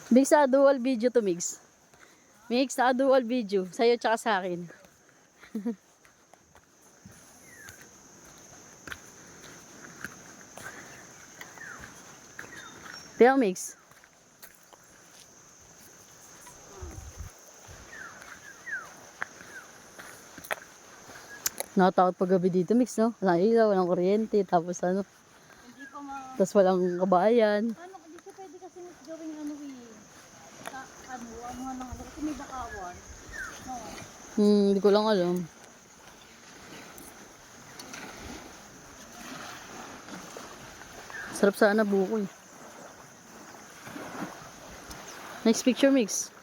Mix sa dual video to mix. Mix sa dual video. Sa'yo tsaka sa akin. Tiyo mix. Nakatakot pag gabi dito mix, no? Walang ilaw, walang kuryente, tapos ano. Hindi pa ma... Tapos walang kabayan. Ano, hindi siya pwede kasi gawing ano eh. Sa, ano, ano, ano, kasi may bakawan. No. Hindi ko lang alam. Sarap sana buko eh. Next picture mix.